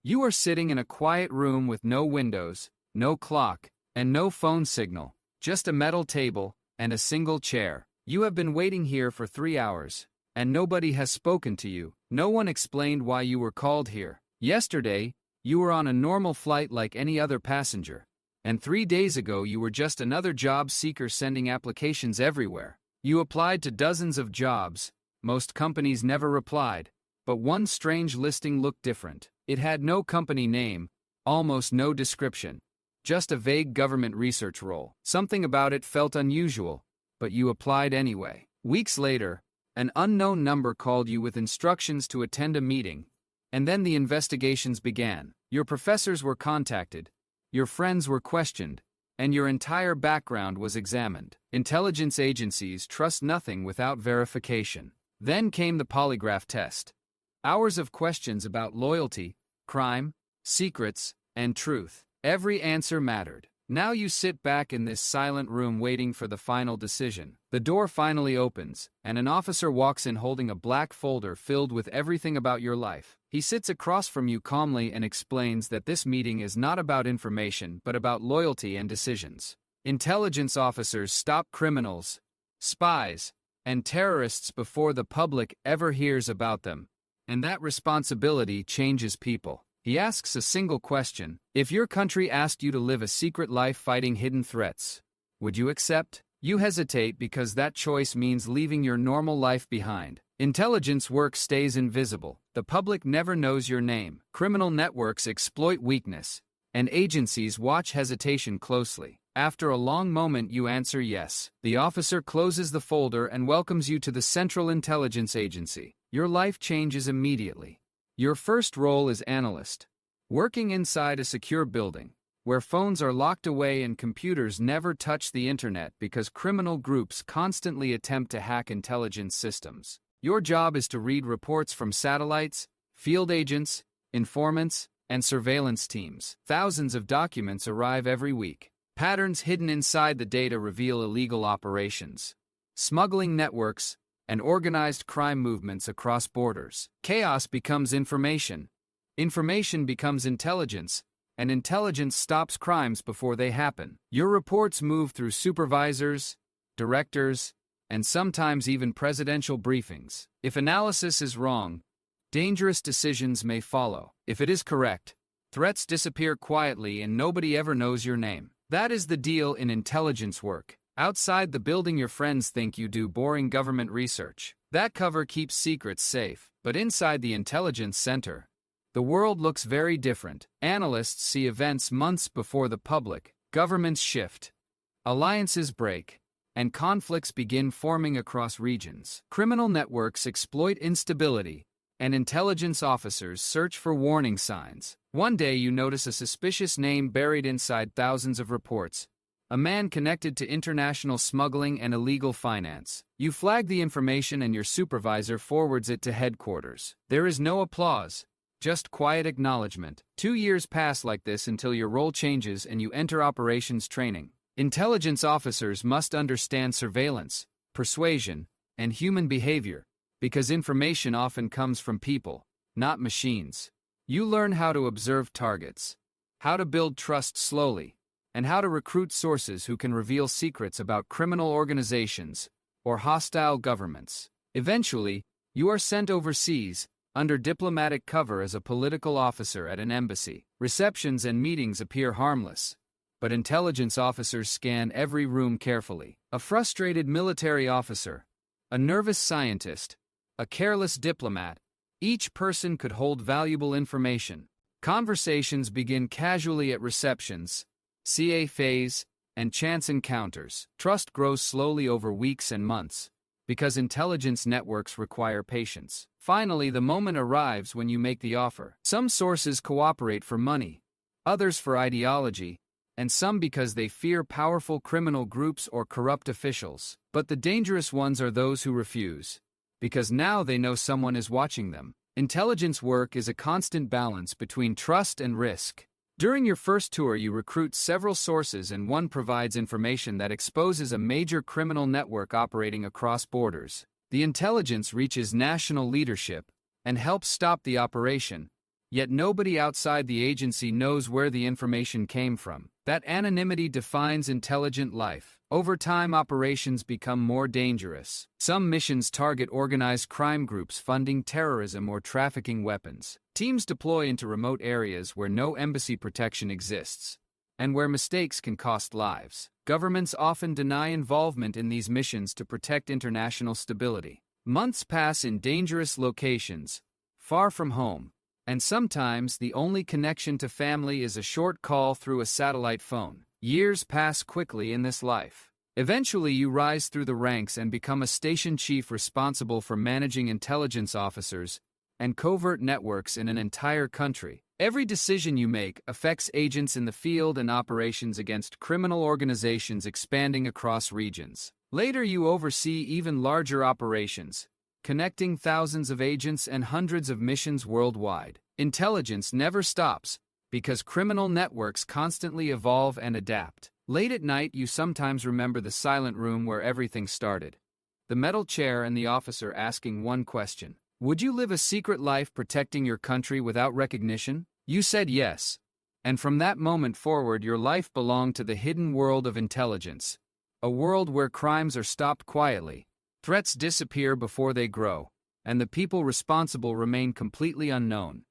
You are sitting in a quiet room with no windows, no clock, and no phone signal, just a metal table and a single chair. You have been waiting here for 3 hours, and nobody has spoken to you. No one explained why you were called here. Yesterday, you were on a normal flight like any other passenger, and 3 days ago you were just another job seeker sending applications everywhere. You applied to dozens of jobs. Most companies never replied, but one strange listing looked different. It had no company name, almost no description, just a vague government research role. Something about it felt unusual, but you applied anyway. Weeks later, an unknown number called you with instructions to attend a meeting, and then the investigations began. Your professors were contacted, your friends were questioned, and your entire background was examined. Intelligence agencies trust nothing without verification. Then came the polygraph test. Hours of questions about loyalty, crime, secrets, and truth. Every answer mattered. Now you sit back in this silent room waiting for the final decision. The door finally opens, and an officer walks in holding a black folder filled with everything about your life. He sits across from you calmly and explains that this meeting is not about information but about loyalty and decisions. Intelligence officers stop criminals, spies, and terrorists before the public ever hears about them, and that responsibility changes people. He asks a single question: if your country asked you to live a secret life fighting hidden threats, would you accept? You hesitate because that choice means leaving your normal life behind. Intelligence work stays invisible. The public never knows your name. Criminal networks exploit weakness, and agencies watch hesitation closely. After a long moment you answer yes. The officer closes the folder and welcomes you to the Central Intelligence Agency. Your life changes immediately. Your first role is analyst, working inside a secure building, where phones are locked away and computers never touch the internet because criminal groups constantly attempt to hack intelligence systems. Your job is to read reports from satellites, field agents, informants, and surveillance teams. Thousands of documents arrive every week. Patterns hidden inside the data reveal illegal operations, smuggling networks, and organized crime movements across borders. Chaos becomes information. Information becomes intelligence, and intelligence stops crimes before they happen. Your reports move through supervisors, directors, and sometimes even presidential briefings. If analysis is wrong, dangerous decisions may follow. If it is correct, threats disappear quietly and nobody ever knows your name. That is the deal in intelligence work. Outside the building, your friends think you do boring government research. That cover keeps secrets safe. But inside the intelligence center, the world looks very different. Analysts see events months before the public. Governments shift, alliances break, and conflicts begin forming across regions. Criminal networks exploit instability, and intelligence officers search for warning signs. One day you notice a suspicious name buried inside thousands of reports. A man connected to international smuggling and illegal finance. You flag the information and your supervisor forwards it to headquarters. There is no applause, just quiet acknowledgement. 2 years pass like this until your role changes and you enter operations training. Intelligence officers must understand surveillance, persuasion, and human behavior, because information often comes from people, not machines. You learn how to observe targets, how to build trust slowly, and how to recruit sources who can reveal secrets about criminal organizations or hostile governments. Eventually, you are sent overseas, under diplomatic cover as a political officer at an embassy. Receptions and meetings appear harmless, but intelligence officers scan every room carefully. A frustrated military officer, a nervous scientist, a careless diplomat, each person could hold valuable information. Conversations begin casually at receptions, CA phase, and chance encounters. Trust grows slowly over weeks and months, because intelligence networks require patience. Finally, the moment arrives when you make the offer. Some sources cooperate for money, others for ideology, and some because they fear powerful criminal groups or corrupt officials. But the dangerous ones are those who refuse, because now they know someone is watching them. Intelligence work is a constant balance between trust and risk. During your first tour, you recruit several sources and one provides information that exposes a major criminal network operating across borders. The intelligence reaches national leadership and helps stop the operation, yet nobody outside the agency knows where the information came from. That anonymity defines intelligent life. Over time, operations become more dangerous. Some missions target organized crime groups funding terrorism or trafficking weapons. Teams deploy into remote areas where no embassy protection exists, and where mistakes can cost lives. Governments often deny involvement in these missions to protect international stability. Months pass in dangerous locations, far from home, and sometimes the only connection to family is a short call through a satellite phone. Years pass quickly in this life. Eventually, you rise through the ranks and become a station chief responsible for managing intelligence officers and covert networks in an entire country. Every decision you make affects agents in the field and operations against criminal organizations expanding across regions. Later, you oversee even larger operations, connecting thousands of agents and hundreds of missions worldwide. Intelligence never stops, because criminal networks constantly evolve and adapt. Late at night, you sometimes remember the silent room where everything started. The metal chair and the officer asking one question: would you live a secret life protecting your country without recognition? You said yes. And from that moment forward, your life belonged to the hidden world of intelligence. A world where crimes are stopped quietly, threats disappear before they grow, and the people responsible remain completely unknown.